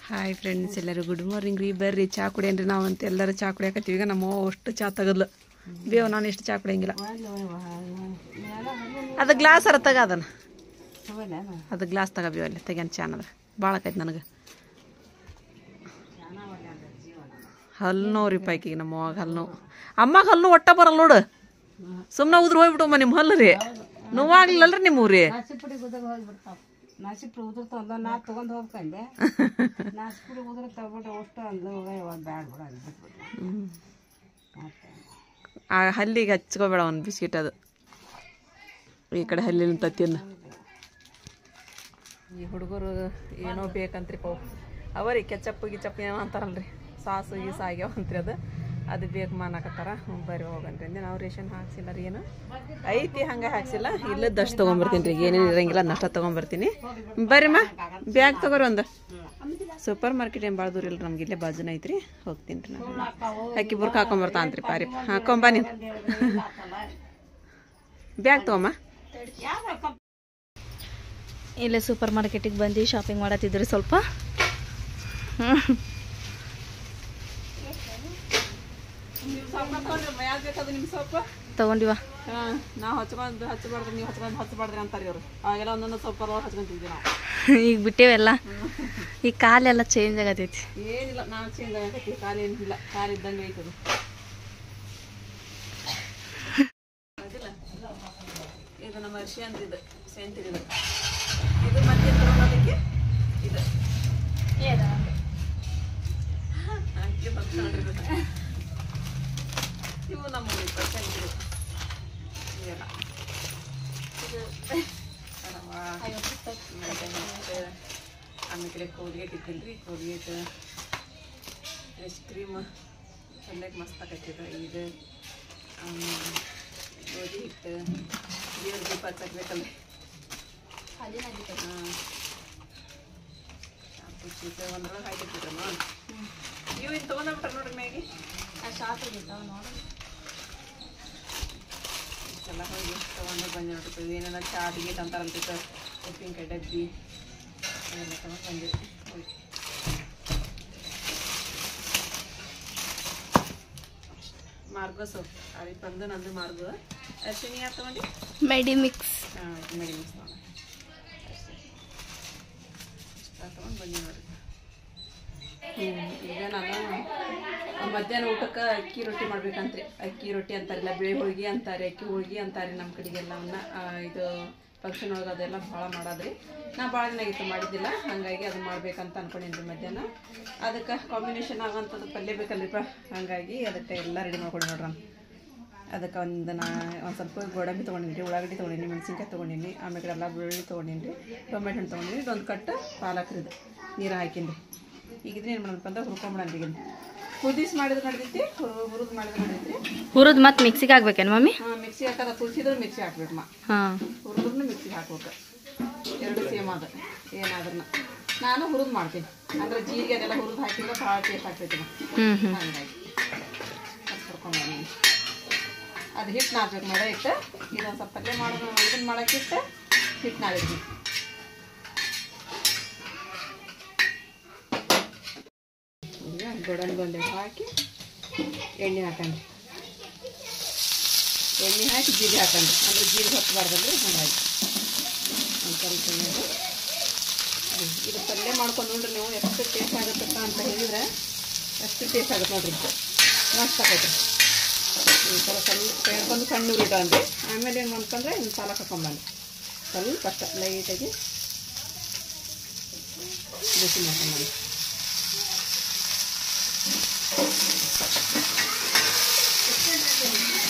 Hi friends, ಎಲ್ಲರೂ good morning ರೀ. ಬರ್ರಿ ಚಾ ಕುಡಿಯನ್ರಿ. ನಾವಂತ ಎಲ್ಲರೂ ಚಾ ಕುಡಿಯಾಕತ್ತೀವಿ. ಈಗ ನಮ್ಮ ಅಷ್ಟು ಚಾ ತಗದ್ಲು ಬೇವು. ನಾನು ಎಷ್ಟು ಚಾ ಕುಡಿಯಂಗಿಲ್ಲ. ಅದು ಗ್ಲಾಸ್ ಅರ ತಗ, ಅದನ್ನು ಅದು ಗ್ಲಾಸ್ ತಗೋಬೇವು. ಅಲ್ಲಿ ತೆಗ್ಯಾನ ಚಾ ಅನ್ನೋದು ಭಾಳ ಆಕೈತೆ ನನಗೆ. ಹಲ್ಲು ನೋವು ರೀ ಪೈಕಿಗೆ ನಮ್ಮ ಅವಾಗ ಹಲ್ಲು ನೋವು. ಅಮ್ಮಗೆ ಹಲ್ಲು ಒಟ್ಟ ಬರಲ್ಲ ನೋಡು. ಸುಮ್ಮನೆ ಉದ್ರ ಹೋಗ್ಬಿಟ್ಟಮ್ಮ ನಿಮ್ಮ ಹಲ್ಲು ರೀ. ನೋವಾಗ್ಲಿಲ್ಲಲ್ರಿ ನಿಮ್ಮ ರೀ. ನಾಸಿಪುಡಿ ಉದ್ರ ತಂದ ನಾ ತೊಗೊಂಡು ಹೋಗ್ಕಂಡೆ. ನಾಸಿಪುಡಿ ಉದ್ರ ತಗೊಂಡ್ರೆ ಅಷ್ಟು ಅಂದು ಬ್ಯಾಡ ಬಿಡ. ಆ ಹಲ್ಲಿಗೆ ಹಚ್ಕೋಬೇಡ ಒಂದು ಬಿಸ್ಕಿಟ್. ಅದು ಈ ಕಡೆ ಹಲ್ಲಿನ ತತ್ತಿನ ಈ ಹುಡುಗರು ಏನೋ ಬೇಕಂತ್ರಿ ಪವು. ಅವರಿ ಕೆಚಪ್ ಗಿಚಪ್ ಏನೋ ಅಂತಾರಲ್ರಿ, ಸಾಸು ಗೀಸ ಆಗ್ಯಾವ ಅಂತ್ರಿ. ಅದು ಬೇಕು ಮಾನಕತ್ತಾರ. ಬರ್ರಿ ಹೋಗನ್ರಿ ಅಂದೆ. ನಾವು ರೇಷನ್ ಹಾಕ್ಸಿಲ್ಲ ರೀ, ಏನು ಐತಿ ಹಂಗೆ ಹಾಕ್ಸಿಲ್ಲ. ಇಲ್ಲದಷ್ಟು ತೊಗೊಂಬರ್ತೀನಿ ರೀ. ಏನೇನು ಇರಂಗಿಲ್ಲ ನಷ್ಟ ತೊಗೊಂಬರ್ತೀನಿ. ಬರ್ರಿಮ್ಮ ಬ್ಯಾಗ್ ತಗೋರಿ. ಒಂದು ಸೂಪರ್ ಮಾರ್ಕೆಟ್ ಏನು ಭಾಳ ದೂರ ಇಲ್ಲ ನಮ್ಗೆ, ಇಲ್ಲೇ ಬಾಜುನ ಐತ್ರಿ. ಹೋಗ್ತೀನಿ ರೀ ನಾನು. ಅಕ್ಕಿ ಬುರ್ಕ ಹಾಕೊಂಬರ್ತಾ ಅಂತ್ರಿ ಪಾರಿ. ಹಾಕೊಂಬ ನೀನು ಬ್ಯಾಗ್ ತಗೊಮ್ಮ. ಇಲ್ಲೇ ಸೂಪರ್ ಮಾರ್ಕೆಟಿಗೆ ಬಂದು ಶಾಪಿಂಗ್ ಮಾಡತ್ತಿದ್ರಿ ಸ್ವಲ್ಪ. ತಗೊಂಡಿವ. ನಾವು ಹಚ್ಚಬಾರ್ದು ನೀವು ಹಚ್ಚಬಾರ್ದ್ರಿ ಅಂತಾರೆ ಇವರು. ಅವಾಗೆಲ್ಲ ಒಂದೊಂದು ಸ್ವಲ್ಪ ಹಚ್ಕೊಂತಿದ್ವಿ ನಾವು. ಈಗ ಬಿಟ್ಟೇವೆಲ್ಲ. ಈ ಕಾಲೆಲ್ಲ ಚೇಂಜ್ ಆಗತೈತಿ. ಏನಿಲ್ಲ, ನಾನು ಚೇಂಜ್ ಆಗತೈತಿ. ಕಾಲು ಏನಿಲ್ಲ, ಕಾಲು ಇದ್ದಂಗೆ ಐತದು. ಇದು ನಮ್ಮ ಅರ್ಶಿ ಅಂತಿದ್ದು ಸೆಂತಿದ್ದು. ಇದು ಮತ್ತೆ ತಗೊಳೋದಕ್ಕೆ ಇದು ಇವು ನಮ್ಮ ಸೆಂತಿದ್ದು ಇದೆಲ್ಲ. ಆಮೇಲೆ ಕೋಲ್ಗೇಟ್ ಇಟ್ಟಿಲ್ರಿ. ಕೋಲ್ಗೇಟ್ ಐಸ್ ಕ್ರೀಮ್ ಚಂದಾಗಿ ಮಸ್ತ್ ಆಕೈತಿದು. ಇದು ಗೋಧಿ ಹಿಟ್ಟು ದೇವ್ರ ದೀಪ ಹಚ್ಚಬೇಕಲ್ಲ. ಒಂದ್ರೊಳಗೆ ಹಾಕಿಟ್ಟಿದ್ರಮ್ಮ. ಇವು ಇನ್ನು ತೊಗೊಂಡ್ಬಿಟ್ರೆ ನೋಡ್ರಿ ಮ್ಯಾಗಿ ಇಷ್ಟೆಲ್ಲ ಹೋಗಿ ತೊಗೊಂಡು ಬಂದು ನೋಡ್ರಿ. ಏನೇನ ಚಾ ಗಿಟ್ ಅಂತಾರಂತ ಉಪ್ಪಿನಕಾಯಿ ಡಬ್ಬಿ ಎಲ್ಲ ತೊಗೊಂಡು ಬಂದಿರಿ. ಹೋಗಿ ಮಾರ್ಗೋ ಸೊಪ್ಪು ಅರಿ ಬಂದು ನಂದು ಮಾರ್ಗೋ. ಅರ್ಶಿನಿ ಯಾರು ತೊಗೊಂಡು ಮೆಡಿ ಮಿಕ್ಸ್. ಮೆಡಿ ಮಿಕ್ಸ್ ತೊಗೊಂಡು ಇಷ್ಟ ತೊಗೊಂಡು ಬಂದಿ ನೋಡ್ರಿ. ಈಗ ನಾನು ಮಧ್ಯಾಹ್ನ ಊಟಕ್ಕೆ ಅಕ್ಕಿ ರೊಟ್ಟಿ ಮಾಡ್ಬೇಕಂತ್ರಿ. ಅಕ್ಕಿ ರೊಟ್ಟಿ ಅಂತಾರಿಲ್ಲ, ಬಿಳಿ ಹೋಳಿಗೆ ಅಂತಾರೆ, ಅಕ್ಕಿ ಹೋಳಿಗೆ ಅಂತಾರೆ ನಮ್ಮ ಕಡೆಗೆಲ್ಲವನ್ನ. ಇದು ಫಂಕ್ಷನ್ ಒಳಗೆ ಅದೆಲ್ಲ ಭಾಳ ಮಾಡೋದ್ರಿ. ನಾ ಭಾಳ ದಿನ ಆಗಿತ್ತು ಮಾಡಿದ್ದಿಲ್ಲ, ಹಾಗಾಗಿ ಅದು ಮಾಡ್ಬೇಕಂತ ಅನ್ಕೊಂಡಿದ್ರಿ ಮಧ್ಯಾಹ್ನ. ಅದಕ್ಕೆ ಕಾಂಬಿನೇಷನ್ ಆಗೋಂಥದ್ದು ಪಲ್ಯ ಬೇಕಲ್ರಿಪ್ಪ, ಹಾಗಾಗಿ ಅದಕ್ಕೆ ಎಲ್ಲ ರೆಡಿ ಮಾಡ್ಕೊಂಡು ನೋಡ್ರಿ. ಅದಕ್ಕೆ ಒಂದು ಸ್ವಲ್ಪ ಗೋಡಂಬಿ ತೊಗೊಂಡಿನಿ ರೀ, ಉಳ್ಳಾಗಡ್ಡಿ ತೊಗೊಂಡಿನಿ, ಮೆಣಸಿನ್ಕಾಯಿ ತೊಗೊಂಡಿನಿ, ಆಮೇಲೆ ಎಲ್ಲ ಬೆಳ್ಳುಳ್ಳಿ ತೊಗೊಂಡಿನಿ ರೀ, ಟೊಮೆಟೊ ಹಣ್ಣು ತೊಗೊಂಡಿನಿ. ಇದೊಂದು ಕಟ್ಟು ಪಾಲಕ್ರಿದು ನೀರು ಹಾಕಿನಿ ರೀ. ಈಗ ಇದನ್ನ ಏನು ಮಾಡಬೇಕು ಅಂತ ಹುರ್ಕೊಂಬಿಡಂತ. ಈಗ ಕುದಿಸಿ ಮಾಡಿದ್ರೆ ನಡಿತೈತಿ, ಹುರಿದು ಮಾಡಿದ್ರೆ ನಡಿತೈತಿ. ಹುರಿದು ಮತ್ತೆ ಮಿಕ್ಸಿಗೆ ಹಾಕ್ಬೇಕೇನು ಮಮ್ಮಿ? ಮಿಕ್ಸಿ ಹಾಕೋದು ಕುದಿಸಿದ್ರೆ ಮಿಕ್ಸಿ ಹಾಕ್ಬೇಕಮ್ಮ. ಹುರಿದ್ರೂ ಮಿಕ್ಸಿಗೆ ಹಾಕ್ಬೇಕು. ಎರಡು ಸೇಮ್ ಅದ ಏನಾದ್ರೂ. ನಾನು ಹುರಿದು ಮಾಡ್ತೀನಿ, ಅಂದ್ರೆ ಜೀರಿಗೆ ಅದೆಲ್ಲ ಹುರಿದು ಹಾಕಿದ್ರೆ ಭಾಳ ಟೇಸ್ಟ್ ಆಗ್ತೈತಿ. ಹಾಗಾಗಿ ಅದು ಹುರ್ಕೊಂಡ್ಬಂದು ಅದು ಹಿಟ್ಟು ನಾದ್ಬೇಕು. ಮಳೆ ಇಟ್ಟು ಇದೊಂದು ಸ್ವಲ್ಪ ಪಲ್ಯ ಮಾಡೋದು ಇದನ್ನು ಮಾಡೋಕ್ಕಿಟ್ಟು ಹಿಟ್ಟು ನಾದಿದ್ವಿ. ಈಗ ಗೋಡಂಬಿ ಬಂದೆ ಹಾಕಿ ಎಣ್ಣೆ ಹಾಕಂಡ್ರಿ. ಎಣ್ಣೆ ಹಾಕಿ ಜೀರಿಗೆ ಹಾಕಂಡ್ರಿ, ಅಂದ್ರೆ ಜೀರಿಗೆ ಹತ್ತಬಾರ್ದಲ್ರಿ. ಹಾಗಾಗಿ ಒಂದು ಸ್ವಲ್ಪ ಇದು ಪಲ್ಯ ಮಾಡ್ಕೊಂಡು ನೋಡ್ರಿ ನೀವು ಎಷ್ಟು ಟೇಸ್ಟ್ ಆಗುತ್ತಪ್ಪ ಅಂತ ಹೇಳಿದ್ರೆ ಎಷ್ಟು ಟೇಸ್ಟ್ ಆಗುತ್ತೆ ನೋಡ್ರಿ. ಮಸ್ತ್ ಆಕೈತ್ರಿ. ಈ ಥರ ಸ್ವಲ್ಪ ಹೇಳ್ಕೊಂಡು ಸಣ್ಣ ಉರಿಟಂದ್ರಿ. ಆಮೇಲೆ ಏನು ಮಾಡ್ಕೊಂಡ್ರೆ ಇನ್ನು ಪಾಲಕ್ ಹಾಕೊಂಬಂದು ಸ್ವಲ್ಪ ಅಷ್ಟ ಲೈಟಾಗಿ ಬಿಸಿ ಮಾಡ್ಕೊಂಬಂದು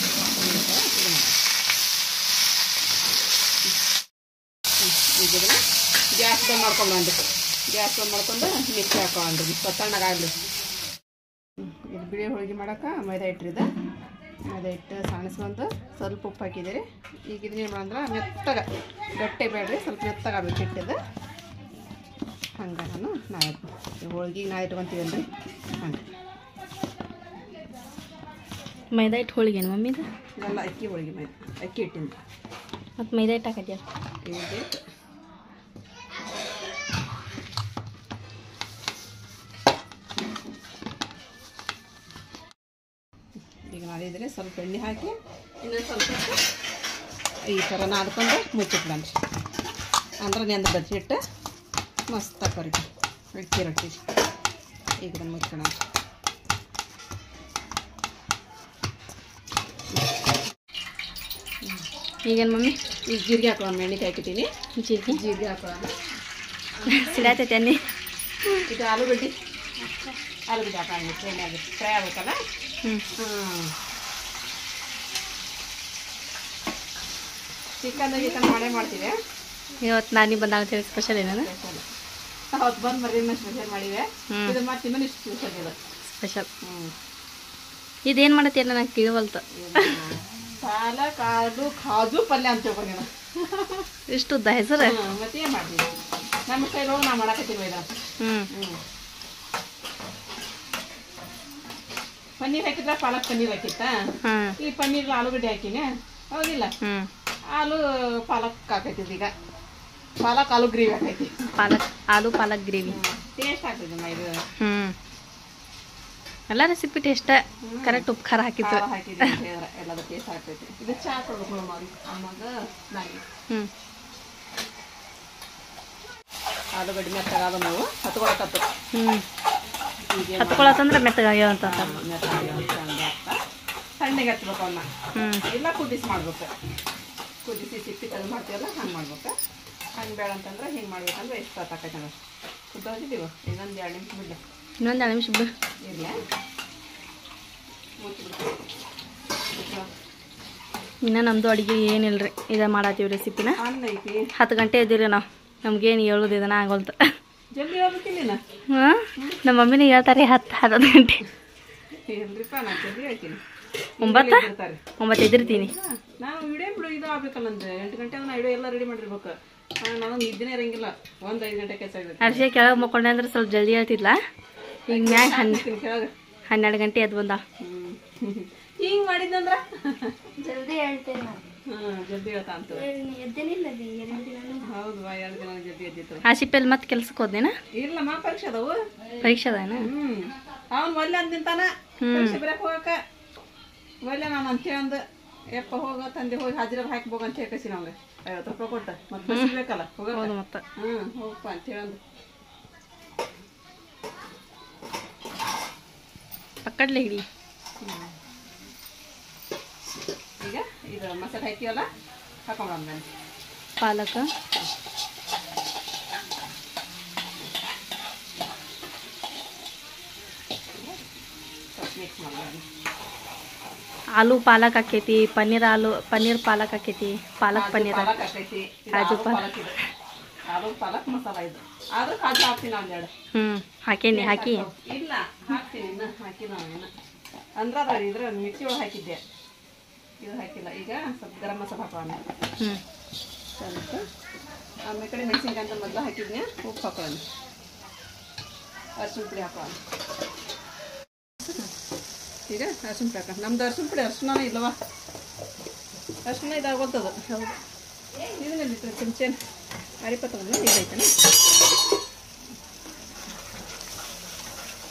ಗ್ಯಾಸ್ ಬಂದ್ ಮಾಡ್ಕೊಂಡ್ರಿ. ಗ್ಯಾಸ್ ಬಂದ್ ಮಾಡ್ಕೊಂಡು ಮಿಕ್ಸಿ ಹಾಕೊಂಡ್ರಿ ತಣ್ಣಗಾಗಲಿ. ಇದು ಬಿಳಿ ಹೋಳಿಗೆ ಮಾಡೋಕೆ ಮೈದಾ ಹಿಟ್ಟಿದೆ. ಮೈದಾ ಹಿಟ್ಟು ಸಾಣಿಸ್ಕೊಂಡು ಸ್ವಲ್ಪ ಉಪ್ಪು ಹಾಕಿದ್ದೀರಿ. ಈಗ ಇದನ್ನೇನು ಮಾಡಂದ್ರೆ ಮೆತ್ತಗ ಗಟ್ಟಿ ಬೇಡ್ರಿ, ಸ್ವಲ್ಪ ಮೆತ್ತಗಾಗಬೇಕು ಹಿಟ್ಟಿದ್ದು. ಹಂಗೆ ನಾವು ಹೋಳಿಗೆ ನಾ ಇಟ್ಕೊತೀವಲ್ರಿ ಹಂಗೆ. ಮೈದಾ ಹಿಟ್ಟು ಹೋಳಿಗೆ ಮಮ್ಮಿ? ಇದು ಎಲ್ಲ ಅಕ್ಕಿ ಹೋಳಿಗೆ ಮೈದಾ ಅಕ್ಕಿ ಹಿಟ್ಟಿಂದ. ಮತ್ತು ಮೈದಾ ಹಿಟ್ಟು ಹಾಕಿದ್ಯಾ? ನಾದಿದ್ರೆ ಸ್ವಲ್ಪ ಎಣ್ಣೆ ಹಾಕಿ ಇನ್ನೊಂದು ಸ್ವಲ್ಪ ಈ ಥರ ನಾದ್ಕೊಂಡು ಮುಚ್ಚಿಟ್ಬಂದ್ರಿ ಅಂದ್ರೆ ನೆಂದು ಬಜ್ಜಿಟ್ಟು ಮಸ್ತ್ ಹಾಕೋರಿ ಅಕ್ಕಿ ರೊಟ್ಟಿ ಈಗ ಇದನ್ನು ಮುಚ್ಕೋಣ. ಈಗೇನು ಮಮ್ಮಿ? ಈಗ ಜೀರಿಗೆ ಹಾಕೋಣ, ಎಣ್ಣೆಗೆ ಹಾಕಿದ್ದೀನಿ. ಜೀರಿಗೆ ಹಾಕೋಣ. ಸಿಡಾತೈತೆ ಎಣ್ಣೆ. ಇದು ಆಲೂಗಡ್ಡೆ ಹಾಕೋಣ, ಎಣ್ಣೆಗೆ ಫ್ರೈ ಆಗ್ಬೇಕಲ್ಲ. ಚಿಕನ್ ಮಾಡೇ ಮಾಡ್ತೀವಿ. ಇವತ್ತು ನಾನು ಬಂದಾಗ ಹೇಳಿ ಸ್ಪೆಷಲ್ ಏನೇನು ಅವತ್ತು ಬಂದು ಮರಿ ಸ್ಪೆಷಲ್ ಮಾಡಿವೆ. ಇದು ಮತ್ತೆ ಇನ್ನೂ ಇಷ್ಟು ಸ್ಪೆಷಲ್ ಇದೆ ಸ್ಪೆಷಲ್. ಇದೇನು ಮಾಡತ್ತೆ ಎಲ್ಲ ನಂಗೆ ತಿಳಿವಲ್ತು. ಪಾಲಕ್ ಆಲೂ ಕಾಜು ಪಲ್ಯ ಅಂತ ತಿಳ್ಕೊಂಡು ಇಷ್ಟು ಉದ್ದ ಹೆಸರು. ಮತ್ತೆ ಏನು ಮಾಡ್ತೀವಿ ನಮ್ಮ ಕೈಲೋಗಿ ನಾ ಮಾಡಕತ್ತೀವಿ ಇದು. ಪನ್ನೀರ್ ಹಾಕಿದ್ರ ಪಾಲಕ್ ಪನ್ನೀರ್ ಹಾಕಿತ್ತ. ಈ ಪನ್ನೀರ್ ಆಲೂಗಡ್ಡೆ ಹಾಕಿನಿ ಹೌದಿಲ್ಲ. ಆಲೂ ಪಾಲಕ್ ಹಾಕೈತಿದ್ ಈಗ ಪಾಲಕ್ ಆಲೂ ಗ್ರೇವಿ ಹಾಕೈತಿ. ಪಾಲಕ್ ಗ್ರೇವಿ ಟೇಸ್ಟ್ ಆಗ್ತದೆ ಇದು. ಎಲ್ಲ ರೆಸಿಪಿ ಟೇಸ್ಟ್ ಕರೆಕ್ಟ್ ಉಪ್ಪು ಖಾರ ಹಾಕಿತ್ತು. ಹಾಕಿದ್ರೆ ಎಲ್ಲದ ಟೇಸ್ಟ್ ಆಗ್ತೈತಿ. ಇದು ಚಾ ಕೊಡ್ಬೇಕು ಅಮ್ಮಾಗ ನಾನು. ಆಲೂಗಡ್ಡೆ ಮೆತ್ತಗಾದ ನಾವು ಹತ್ಕೊಳಕತ್ತು. ಹತ್ಕೊಳತ್ತಂದ್ರೆ ಮೆತ್ತಗಾಗ್ಯಾವ ಅಂತ ಸಣ್ಣಗೆ ಹಚ್ಬೇಕು ಅವನ್ನ. ಇಲ್ಲ ಕುದಿಸಿ ಮಾಡ್ಬೇಕು. ಕುದಿಸಿ ಸಿಪ್ಪಿ ತೆಗೆದು ಮಾಡ್ತೀವಲ್ಲ ಹಂಗೆ ಮಾಡ್ಬೇಕು. ಹಂಗೆ ಬೇಡ ಅಂತಂದ್ರೆ ಹಿಂಗೆ ಮಾಡ್ಬೇಕಂದ್ರೆ ಎಷ್ಟು ಹೊತ್ತಾಕೈತೆ ಅಂದ್ರೆ ಕುದ್ದೋಗಿದ್ದೀವಿ. ಇನ್ನೊಂದು 2 ನಿಮಿಷ ಬಿಡ್ಲಿ. ಇನ್ನೊಂದು 2 ನಿಮಿಷ ಬಿಡು. ಇರಲಿ ಇನ್ನು ನಮ್ಮದು ಅಡುಗೆ ಏನಿಲ್ಲರಿ, ಇದೇ ಮಾಡತ್ತೀವಿ ರೆಸಿಪಿನ. ಅನ್ನ ಐತಿ. 10 ಗಂಟೆ ಇದ್ದೀರಿ ನಾವು. ನಮ್ಗೇನು ಹೇಳೋದು ಇದನ್ನ ಆಗೋಲ್ತು. ಜಲ್ದಿ ಹೋಗ್ಬೇಕಿಲ್ಲ. ಹಾಂ ನಮ್ಮ ಮಮ್ಮಿನೇ ಹೇಳ್ತಾರೆ 10-11 ಗಂಟೆ. ಇಲ್ರಿಪ್ಪ ನಾನು ಜಲ್ದಿ ಹೇಳ್ತೀನಿ. 9 ಎದಿರ್ತೀನಿ. ನಾವು ವಿಡಿಯೋ ಬಿಡು ಇದು ಆಗ್ಬೇಕಲ್ಲ ಅಂದ್ರೆ 8 ಗಂಟೆ ನಾ ವಿಡಿಯೋ ಎಲ್ಲ ರೆಡಿ ಮಾಡಿರ್ಬೇಕು. ನಾನು ನಿದ್ದೆನೇ ಇರಂಗಿಲ್ಲ. 1-5 ಗಂಟೆ ಕೆಲಸ ಆಗುತ್ತೆ. ಅರ್ಶಿಯ ಕೆಳಗೆ ಮಕ್ಕೊಂಡೆ ಅಂದ್ರೆ ಸ್ವಲ್ಪ ಜಲ್ದಿ ಹೇಳ್ತಿದ್ಲ. ಈಗ ಮ್ಯಾಗ 12 ಗಂಟೆ ಎದ್ದು ಬಂದ. ಹಿಂಗೆ ಮಾಡಿದ್ನಂದ್ರ ಜಲ್ದಿ ಹೇಳ್ತೇನೆ. ಜಲ್ದಿ ಹೇಳ್ತಾ ಅಂತ. ಹೌದು 2 ದಿನ ಜಲ್ದಿ ಎದ್ದಿತ್ತು. ಆಶಿಪಲ್ಲಿ ಮತ್ತೆ ಕೆಲ್ಸಕ್ಕೆ ಹೋದ್ನೇನ? ಇಲ್ಲಮ್ಮ ಪರೀಕ್ಷೆ ಅದಾವು. ಪರೀಕ್ಷೆ ಅದಾನ? ಅವ್ನು ಒಲ್ಲೆ ಅಂತಿಂತಾನ ಪರೀಕ್ಷೆ ಬರಕ್ಕೆ ಹೋಗಕ್ಕ. ಒಲ್ಲೆ ನಾನು ಅಂತ ಹೇಳಂದು ಯಪ್ಪ ಹೋಗ ತಂದೆ ಹೋಗಿ ಹಾಜಿರ ಹಾಕ್ಬೋಗ ಅಂತ ಹೇಳ್ಕಸಿ ನಮ್ಗೆ 50 ರೂಪಾಯಿ ಕೊಟ್ಟ ಮತ್ತೆ ಬಸ್ ಬೇಕಲ್ಲ ಹೋಗೋದು ಮತ್ತೆ. ಹೋಗಪ್ಪ ಅಂತ ಹೇಳಂದು ಪಕ್ಕಡ್ಲೆ ಹಿಡಿ. ಈಗ ಇದು ಮಸಾಲೆ ಹಾಕಿವಲ್ಲ ಹಾಕೊಂಡ್ಬಂದ ನಾನು ಪಾಲಕ ಮಿಕ್ಸ್ ಮಾಡೋದು. ಆಲೂ ಪಾಲಕ್ ಹಾಕೈತಿ, ಪನ್ನೀರ್ ಪಾಲಕ್ ಹಾಕೈತಿ, ಪಾಲಕ್ ಪನ್ನೀರ್ ಹಾಕೈತಿ, ಕಾಜು ಪಾಲಕ್. ಆಲೂ ಪಾಲಕ್ ಮಸಾಲ ಇದು ಆದ್ರೂ ಕಾಜು ಹಾಕ್ತೀನಿ ಒಂದೆರಡು. ಹಾಕೇನಿ ಹಾಕಿ ಇಲ್ಲ ಹಾಕ್ತೀನಿ ಇನ್ನು ಹಾಕಿ ನಾವೇನು ಅಂದ್ರೆ ಅದ ಇದ್ರ ಮಿಕ್ಸಿ ಒಳಗೆ ಹಾಕಿದ್ದೆ. ಇದು ಹಾಕಿಲ್ಲ. ಈಗ ಸ್ವಲ್ಪ ಗರಂ ಮಸಾಲ ಹಾಕೋಣ ಸ್ವಲ್ಪ. ಆಮೇಲೆ ಕಡೆ ಮೆಣಸಿನ್ಕಾಯಿ ಅಂತ ಮೊದಲು ಹಾಕಿದ್ನಿ. ಉಪ್ಪು ಹಾಕೋಣ, ಅರ್ಶಿಣ ಪುಡಿ ಹಾಕೋಣ. ಈಗ ಅರ್ಶಿಣ ಪುಡಿ ಹಾಕೋಣ. ನಮ್ದು ಅರ್ಶಿಣ ಪುಡಿ ಅರ್ಶಿಣ ಇಲ್ಲವಾ? ಅರ್ಶಿಣ ಇದಾಗೋಗ್ತದೆ. ಹೌದು ಇದನ್ನೆಲ್ಲಿತ್ತು ಚಮಚೇನು ಅರಿಪ ತಗೊಂಡು ಇದೈತೇನೆ.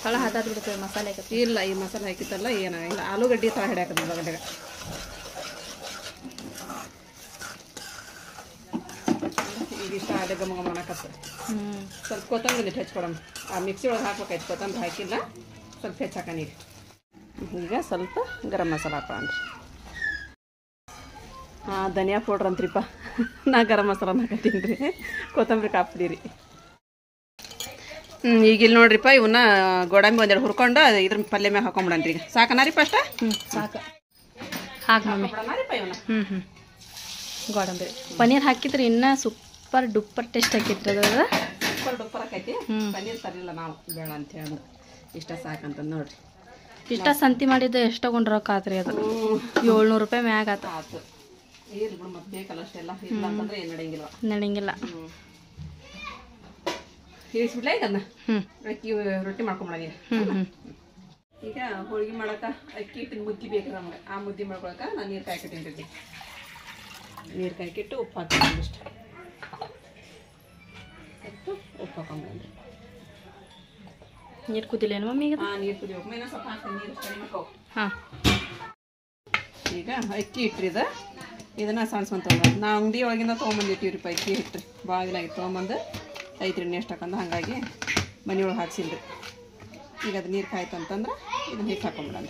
ತಳ ಹತ್ತಾದ್ ಬಿಡ್ತೇವೆ ಮಸಾಲೆ ಹಾಕಿ. ಇಲ್ಲ ಈ ಮಸಾಲೆ ಹಾಕಿತ್ತಲ್ಲ ಏನಾಗಿಲ್ಲ. ಆಲೂಗಡ್ಡೆ ತಳ ಹಿಡಿಯಾಕದ ಗಡ್ಡೆಗೆ. ಈಗ ಇಷ್ಟ ಆಲೆ ಗಮ ಗಮ ಅನ್ನಕತ್ತ. ಸ್ವಲ್ಪ ಕೊತ್ತಂಬರಿ ಇಟ್ಟು ಹೆಚ್ಚಿಕೊಡೋಣ. ಆ ಮಿಕ್ಸಿ ಒಳಗೆ ಹಾಕ್ಬೇಕಾಯ್ತು. ಕೊತ್ತಂಬರಿ ಹಾಕಿಲ್ಲ, ಸ್ವಲ್ಪ ಹೆಚ್ಚು ಹಾಕೋಣ. ಈಗ ಸ್ವಲ್ಪ ಗರಂ ಮಸಾಲ ಹಾಕೋಣ. ಧನಿಯಾ ಪೌಡ್ರ್ ಅಂತ್ರಿಪ್ಪ. ನಾ ಗರಂ ಮಸಾಲ ಹಾಕತ್ತೀನಿ ರೀ. ಕೊತ್ತಂಬರಿ ಕಾಪಿಡಿ. ಈಗ ಇಲ್ಲಿ ನೋಡ್ರಿಪ್ಪ ಇವನ್ನ ಗೋಡಂಬಿ ಒಂದೆರಡು ಹುರ್ಕೊಂಡು ಇದ್ರ ಪಲ್ಯ ಮ್ಯಾಗ ಹಾಕೊಂಬಿಡನ್ರಿ. ಈಗ ಸಾಕನ ರೀ ಫಸ್ಟ್? ಸಾಕು ಹಾಕಿ ಮಮ್ಮಿ. ಇವನ್ನ ಗೋಡಂಬಿ ಪನ್ನೀರ್ ಹಾಕಿದ್ರೆ ಇನ್ನೂ ಸೂಪರ್ ಡೂಪರ್ ಟೇಸ್ಟ್ ಹಾಕಿತ್ರಿ. ಅದು ಸೂಪರ್ ಡೂಪರ್ ಹಾಕೈತಿ. ಪನ್ನೀರ್ ತರಲಿಲ್ಲ ನಾವು ಬೇಡ ಅಂತ ಹೇಳಿ. ಇಷ್ಟ ಸಾಕಂತ ನೋಡ್ರಿ. ಇಷ್ಟ ಸಂತಿ ಮಾಡಿದ್ದು ಎಷ್ಟು ತಗೊಂಡ್ರಕ್ಕಾತ್ರಿ? ಅದು 700 ರೂಪಾಯಿ ಮ್ಯಾಗ ಆತು. ಆತು ಇರ್ಲಿ ಬಿಡು, ಮತ್ತೆ ಬೇಕಲ್ಲ ಅಷ್ಟೆಲ್ಲ. ಇಲ್ಲ ಅಂತಂದ್ರೆ ಏನು ನಡೆಯಂಗಿಲ್ಲ. ಇಳಿಸ್ಬಿಡ್ಲ ಈಗ ಅದನ್ನ ಅಕ್ಕಿ ರೊಟ್ಟಿ ಮಾಡ್ಕೊಂಬಿಡ ನೀನು. ಈಗ ಹೋಳಿಗೆ ಮಾಡಕ್ಕೆ ಅಕ್ಕಿ ಹಿಟ್ಟಿನ ಮುದ್ದೆ ಬೇಕು ನಮ್ಗೆ. ಆ ಮುದ್ದೆ ಮಾಡ್ಕೊಳಕ್ಕೆ ನಾನು ನೀರು ಕಾಯ್ಕಿಟ್ಟಿರ್ತೀನಿ. ನೀರು ಕಾಯ್ಕಿಟ್ಟು ಉಪ್ಪು ಹಾಕ್ತೀನಿ. ಇಷ್ಟು ಉಪ್ಪು ಹಾಕೊಂಡ್ರಿ. ನೀರು ಕುದಿಲೇನು ಮಮ್ಮಿ? ಈಗ ನೀರು ಕುದಿಯೋಕೆ ಇನ್ನೂ ಸ್ವಲ್ಪ ಹಾಕ್ತೀನಿ. ನೀರು ಕಡಿಮೆ ಹಾಂ ಈಗ ಅಕ್ಕಿ ಹಿಟ್ರಿದ ಇದನ್ನು ಸಣ್ಸ್ಕೊಂಡು ತೊಗೊಂಡು ನಾ ಅಂಗಡಿ ಒಳಗಿಂದ ತೊಗೊಂಬಂದಿಟ್ಟಿವ್ರಿಪ್ಪ ಅಕ್ಕಿ ಹಿಟ್ರಿ ಭಾಳ ದಿನ ಆಗಿತ್ತು ತೊಗೊಂಬಂದು ಐತ್ರಿ ಎಣ್ಣೆ ಎಷ್ಟು ಹಾಕಂದು ಹಾಗಾಗಿ ಮನೆಯೊಳಗೆ ಹಾಕ್ಸಿಲ್ರಿ. ಈಗ ಅದು ನೀರು ಕಾಯ್ತು ಅಂತಂದ್ರೆ ಇದನ್ನ ಹಿಟ್ಟು ಹಾಕೊಂಬಿಡೋಣ.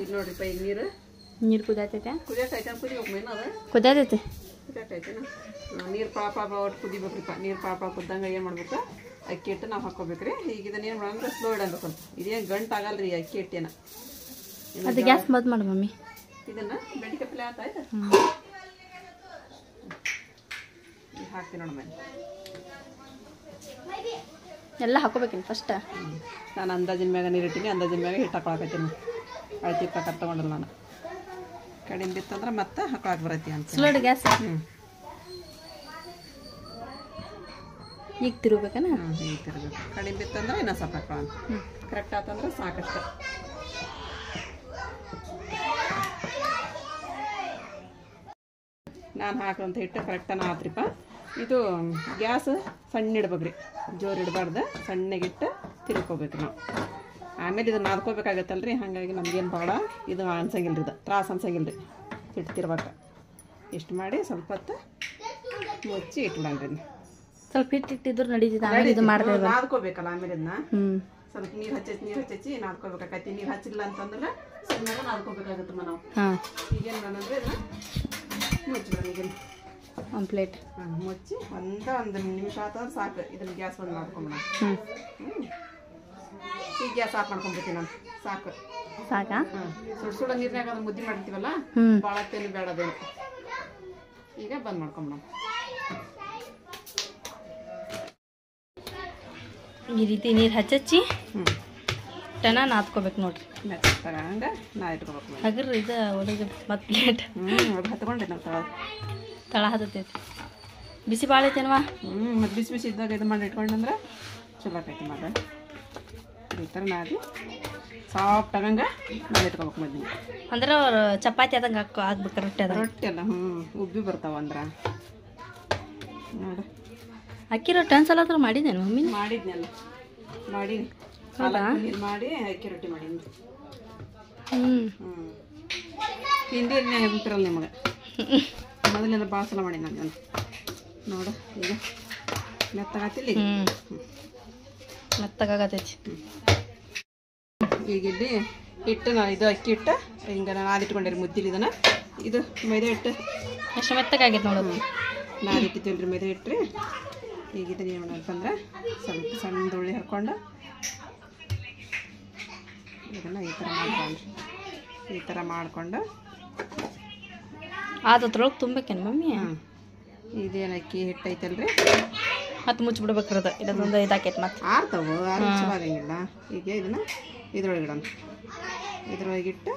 ಇದು ನೋಡ್ರಿಪ್ಪ ಈಗ ನೀರು ಕುದಿಯತೈತೆ ಕುದಿಯೋಕೈತೆ ಕುದಿಬೇಕು ಮೇನ್ ಅದು ಕುದಿಯತೈತೆ ಕುದಿಯೋಕೈತೆನ ನೀರು ಪಾಪ ಒಟ್ಟು ಕುದಿಬೇಕ್ರಿಪ್ಪ. ನೀರು ಪಾಪ ಕುದ್ದಂಗೆ ಏನು ಮಾಡ್ಬೇಕು ಅಕ್ಕಿ ಹಿಟ್ಟು ನಾವು ಹಾಕ್ಕೋಬೇಕ್ರಿ. ಈಗ ಇದನ್ನ ಏನು ಮಾಡೋಂದ್ರೆ ಸ್ಲೋ ಇಡಬೇಕು ಅಂತ. ಇದೇನು ಗಂಟು ಆಗಲ್ರಿ ಅಕ್ಕಿ ಹಿಟ್ಟೇನ. ಅದು ಗ್ಯಾಸ್ ಬಂದ್ ಮಾಡು ಮಮ್ಮಿ. ಇದನ್ನು ಬೆಂಡಿಕಾಯಿ ಪಲ್ಯ ಆಯ್ತಾಯ್ತು ಈಗ ಹಾಕ್ತೀನಿ ನೋಡ ಮೇಲೆ ಎಲ್ಲ ಹಾಕೋಬೇಕೇನು ಫಸ್ಟ್? ನಾನು ಅಂದಾಜಿನ ಮ್ಯಾಗ ನೀರು ಇಟ್ಟಿನಿ, ಅಂದಾಜಿನ ಮ್ಯಾಗ ಹಿಟ್ಟು ಹಾಕೊಳಕತ್ತೀನಿ. ಅಳತಿ ಪ್ರಕಾರ ತೊಗೊಂಡಿಲ್ಲ ನಾನು. ಕಡಿಮೆ ಬಿತ್ತಂದ್ರೆ ಮತ್ತೆ ಹಾಕೊಳಕ್ಕೆ ಬರತ್ತಿ ಅಂತ. Slow gas. ಈಗ ತಿರುಗಬೇಕನ? ಈಗ ತಿರ್ಬೇಕು. ಕಡಿಮೆ ಬಿತ್ತಂದ್ರೆ ಇನ್ನೂ ಸ್ವಲ್ಪ ಹಾಕೊಳ್ಳೋಣ. ಕರೆಕ್ಟ್ ಆತಂದ್ರೆ ಸಾಕಷ್ಟು. ನಾನು ಹಾಕೋಂಥ ಹಿಟ್ಟು ಕರೆಕ್ಟನ ಆತ್ರಿಪ್ಪ. ಇದು ಗ್ಯಾಸ್ ಸಣ್ಣ ಇಡ್ಬೇಕ್ರಿ, ಜೋರು ಇಡಬಾರ್ದು. ಸಣ್ಣಗಿಟ್ಟು ತಿರ್ಕೋಬೇಕು ನಾವು. ಆಮೇಲೆ ಇದನ್ನು ನಾದ್ಕೋಬೇಕಾಗತ್ತಲ್ರಿ. ಹಾಗಾಗಿ ನಮಗೇನು ಭಾಳ ಇದು ಅನ್ಸಂಗಿಲ್ಲ ರೀ, ಇದು ತ್ರಾಸ ಅನ್ಸಂಗಿಲ್ಲ ರೀ ಹಿಟ್ಟು ತಿರ್ಬೇಕು. ಇಷ್ಟು ಮಾಡಿ ಸ್ವಲ್ಪ ಹೊತ್ತು ಮುಚ್ಚಿ ಇಟ್ಬಿಡಂಗ್ರಿ. ಸ್ವಲ್ಪ ಹಿಟ್ಟು ಇಟ್ಟಿದ್ರು ನಡೀತಿದ್ದ. ಆಮೇಲೆ ಇದು ಮಾಡ್ತೇವೆ ನಾದ್ಕೋಬೇಕಲ್ಲ. ಆಮೇಲೆ ಇದನ್ನ ಸ್ವಲ್ಪ ನೀರು ಹಚ್ಚಿ ನಾದ್ಕೋಬೇಕಾಗತ್ತೆ. ನೀರು ಹಚ್ಚಿಲ್ಲ ಅಂತಂದ್ರೆ ಸಣ್ಣಗ ನಾದ್ಕೋಬೇಕಾಗತ್ತಮ್ಮ ನಾವು. ಈಗೇನು ಮಾಡಂದ್ರೆ ಇದನ್ನ ಮುಚ್ಚಿಬಿಡೋಣ. ಈಗೇನು ಒಂದು ಪ್ಲೇಟ್ ಮುಚ್ಚಿ ಒಂದು ನಿಮಿಷ ಆತಂದ್ರೆ ಸಾಕು. ಇದನ್ನ ಗ್ಯಾಸ್ ಬಂದು ಮಾಡ್ಕೊಂಬಿಡ. ಈಗ ಗ್ಯಾಸ್ ಆಫ್ ಮಾಡ್ಕೊಂಡ್ಬಿಡ್ತೀನಿ ನಾನು. ಸಾಕು ಸಾಕಾ? ಸುಡ ನೀರ್ನಾಗ ಅದನ್ನ ಮುದ್ದೆ ಮಾಡ್ತೀವಲ್ಲ, ಭಾಳ ತೇನು ಬೇಡದೇನು. ಈಗ ಬಂದ್ ಮಾಡ್ಕೊಂಬಿಡ. ಈ ರೀತಿ ನೀರು ಹಚ್ಚಿ ಟನ ನಾದ್ಕೋಬೇಕು ನೋಡ್ರಿ. ತಗೊಂಡ ನಾ ಇಟ್ಕೋಬೇಕು. ಹಗ್ರಿ ಇದು ಒಳಗೆ ಮತ್ತೆ ಪ್ಲೇಟ್ ಅದು ಹತ್ಕೊಂಡೆ ನಾವು ತಳ ಹತ್ತೈತಿ. ಬಿಸಿ ಭಾಳ ಐತೇನವಾ? ಮತ್ತು ಬಿಸಿ ಬಿಸಿ ಇದ್ದಾಗ ಇದು ಮಾಡಿ ಇಟ್ಕೊಂಡಂದ್ರೆ ಚಲೋ ಆಕೈತಿ. ಮಗ ಈ ಥರ ನಾದಿ ಸಾಫ್ಟ್ ಆಗಂಗೆ ನಾದಿ ಇಟ್ಕೋಬೇಕು. ಮದ್ದಿ ಅಂದ್ರೆ ಅವ್ರು ಚಪಾತಿ ಆದಂಗೆ ಆಗ್ಬೇಕು. ರೊಟ್ಟಿ ಅದ ರೊಟ್ಟಿ ಎಲ್ಲ ಉಬ್ಬಿ ಬರ್ತಾವ ಅಂದ್ರೆ ನೋಡು. ಅಕ್ಕಿ ರೊಟ್ಟಿ ಒಂದ್ಸಲ ಹತ್ರ ಮಾಡಿದ್ದೇನೆ ಮಮ್ಮಿ. ಮಾಡಿದ್ನೆಲ್ಲ ಮಾಡೀನಿ. ಮಾಡಿ ಅಕ್ಕಿ ರೊಟ್ಟಿ ಮಾಡೀನಿ. ಹಿಂದಿ ಹೇಳ್ತಿರಲ್ಲ ನಿಮಗೆ. ಮೊದಲೆಲ್ಲ ಭಾಳ ಸಲ ಮಾಡಿ ನಾನು ನೋಡು. ಈಗ ಮೆತ್ತಗಾತಿಲ್ಲ. ಮೆತ್ತಗಾಗತೈತಿ. ಈಗ ಇಲ್ಲಿ ಹಿಟ್ಟು ಇದು ಅಕ್ಕಿ ಹಿಟ್ಟು ಹಿಂಗೆ ನಾದಿಟ್ಕೊಂಡಿರಿ ಮುದ್ದಿಲಿ. ಇದನ್ನು ಇದು ಮೈದಾ ಹಿಟ್ಟು ಎಷ್ಟು ಮೆತ್ತಗಾಗೈತೆ ನೋಡೋದು. ನಾದಿಟ್ಟಿದ್ದೀವಿ ರೀ ಮೈದಾ ಹಿಟ್ಟು ರೀ. ಈಗ ಇದನ್ನ ಏನು ಅಂತಂದ್ರೆ ಸ್ವಲ್ಪ ಸಣ್ಣ ಉಳ್ಳಿ ಹಾಕ್ಕೊಂಡು ಇದನ್ನು ಈ ಥರ ಮಾಡ್ಕೊಂಡ್ರಿ. ಈ ಥರ ಮಾಡ್ಕೊಂಡು ಆದತ್ರೊಳಗೆ ತುಂಬಬೇಕೇನು ಮಮ್ಮಿ? ಇದೇನು ಅಕ್ಕಿ ಹಿಟ್ಟು ಐತಲ್ರಿ, ಮತ್ತೆ ಮುಚ್ಚಿಬಿಡ್ಬೇಕ್ರದ. ಇದೊಂದು ಇದಾಕೈತೆ ಮತ್ತೆ ಆರ್ತಾವು. ಆರು ಚಲೋ ಆಗಂಗಿಲ್ಲ. ಈಗ ಇದನ್ನು ಇದ್ರೊಳಗೆ ಇಡೋಣ. ಇದ್ರೊಳಗಿಟ್ಟು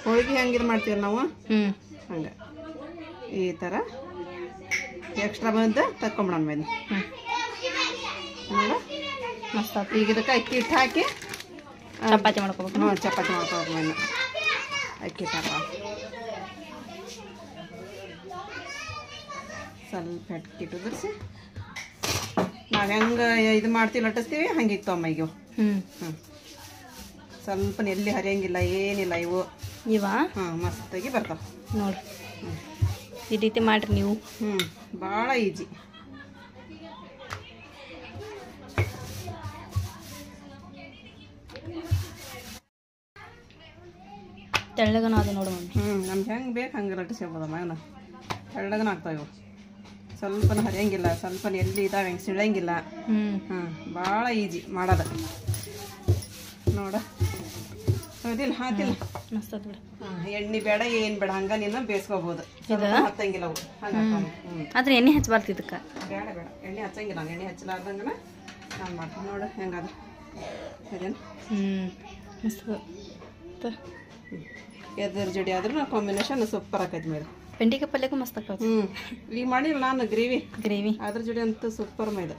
ಹೋಳಿಗೆ ಹೆಂಗೆ ಇದು ಮಾಡ್ತೀವಿ ನಾವು ಹಂಗೆ ಈ ಥರ ಎಕ್ಸ್ಟ್ರಾ ಬಂದು ತಕ್ಕೊಂಬಿಡೋಣ ಮೇಲೆ. ನೋಡು ಮಸ್ತ್ ಆಯ್ತು. ಈಗ ಇದಕ್ಕೆ ಅಕ್ಕಿ ಹಿಟ್ಟು ಹಾಕಿ ಚಪಾತಿ ಮಾಡ್ಕೋಬೇಕು. ಚಪಾತಿ ಮಾಡ್ಕೋಬೇಕು ಮೇಲೆ ಅಕ್ಕಿ ಹಿಟ್ಟು ಹಾಕ. ಸ್ವಲ್ಪ ಅಕ್ಕಿ ಹಿಟ್ಟು ಉದುರಿಸಿ ನಾವು ಹೆಂಗೆ ಇದು ಮಾಡ್ತೀವಿ ಲಟ್ಟಿಸ್ತೀವಿ ಹಂಗೆ ಇತ್ತಮ್ಮ ಈಗ. ಸ್ವಲ್ಪ ಎಲ್ಲಿ ಹರಿಯಂಗಿಲ್ಲ, ಏನಿಲ್ಲ ಇವು. ಮಸ್ತಾಗಿ ಬರ್ತಾವ ನೋಡ್ರಿ. ಈ ರೀತಿ ಮಾಡ್ರಿ ನೀವು. ಭಾಳ ಈಜಿ. ತೆಳ್ಳಗನ ಅದು ನೋಡು ಮಮ್ಮಿ. ನಮ್ಗೆ ಹೆಂಗೆ ಬೇಕು ಹಂಗೆ ಲಟ್ಟಿಸ್ಕೊಬೋದಮ್ಮ. ಇವನ್ನ ತೆಳ್ಳಗನ ಆಗ್ತಾವ ಇವು. ಸ್ವಲ್ಪನ ಹರಿಯಂಗಿಲ್ಲ, ಸ್ವಲ್ಪನ ಎಲ್ಲಿ ಇದಾವೆ ಹೆಂಗೆ ಸಿಳಂಗಿಲ್ಲ. ಭಾಳ ಈಜಿ ಮಾಡೋದು ನೋಡ. ಹೌದಿಲ್ಲ? ಹಾತಿಲ್ಲ ಮಸ್ತ್ ಬಿಡು. ಎಣ್ಣೆ ಬೇಡ ಏನು ಬೇಡ, ಹಂಗ ನೀನು ಬೇಯಿಸ್ಕೋಬೋದು. ಹತ್ತಂಗಿಲ್ಲ ಅವು. ಆದ್ರೆ ಎಣ್ಣೆ ಹಚ್ಚಬಾರ್ದು ಇದಕ್ಕೆ. ಬೇಡ ಬೇಡ ಎಣ್ಣೆ ಹಚ್ಚಂಗಿಲ್ಲ. ನಾನು ಎಣ್ಣೆ ಹಚ್ಚಲಾರ್ದಂಗೆ ನಾನು ಮಾಡ್ತೀನಿ ನೋಡು ಹೆಂಗಾದ. ಅದೇನು ಮಸ್ತ್. ಎದ್ರ ಜೋಡಿ ಆದ್ರೂ ಕಾಂಬಿನೇಷನ್ ಸೂಪರ್ ಆಕೈತಿ ಮೇಲೆ. ಬೆಂಡಿಕಾಯಿ ಪಲ್ಯಕ್ಕೂ ಮಸ್ತ್ ಆಕೈತಿ. ಈಗ ಮಾಡಿಲ್ಲ ನಾನು ಗ್ರೇವಿ. ಅದ್ರ ಜೋಡಿ ಅಂತೂ ಸೂಪರ್ ಮೈದ.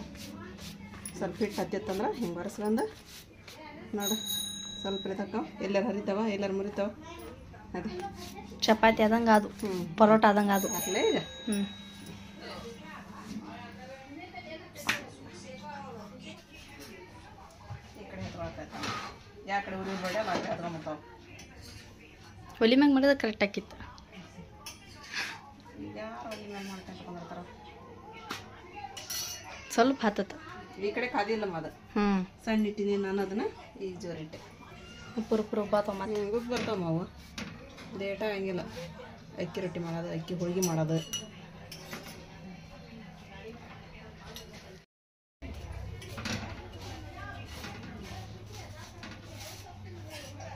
ಸ್ವಲ್ಪ ಹಿಟ್ಟು ಹತ್ತಿತ್ತಂದ್ರೆ ಹಿಂಗೆ ಬರೆಸ್ಕೊಂಡು ನೋಡು. ಸ್ವಲ್ಪ ಇದಾಕವ, ಎಲ್ಲರೂ ಹರಿತಾವ, ಎಲ್ಲರೂ ಮುರಿತಾವ. ಅದೇ ಚಪಾತಿ ಆದಂಗೆ ಅದು, ಪರೋಟ ಆದಂಗೆ ಅದು. ಅಲ್ಲೇ ಈಗ ಈ ಕಡೆ ಯಾವ ಕಡೆ ಉರಿ ಬೇಡ ಆ ಕಡೆ ಹತ್ಕೊಂಡ್ಬಿಡ್ತಾವ. ಒಲಿ ಮ್ಯಾಗ ಮಾಡಿದ್ರೆ ಕರೆಕ್ಟ್ ಆಕಿತ್ತು. ಯಾರು ಒಲಿ ಮ್ಯಾಗ ಮಾಡ್ಕೊಂಡು ತಗೊಂಡಿರ್ತಾರ. ಸ್ವಲ್ಪ ಹತ್ತತ್ತ. ಈ ಕಡೆ ಕಾದಿಲ್ಲಮ್ಮ ಅದು. ಸಣ್ಣ ಇಟ್ಟಿನಿ ನಾನು ಅದನ್ನ ಈಗ ಜೋರಿಟ್ಟೆ. ಉಪ್ಪು ಬಾತ ಮತ್ತೆ ಉಪ್ಪು ಬರ್ತಾವಮ್ಮ ಅವು. ಲೇಟ ಹಂಗಿಲ್ಲ. ಅಕ್ಕಿ ರೊಟ್ಟಿ ಮಾಡೋದು, ಅಕ್ಕಿ ಹೋಳಿಗೆ ಮಾಡೋದು.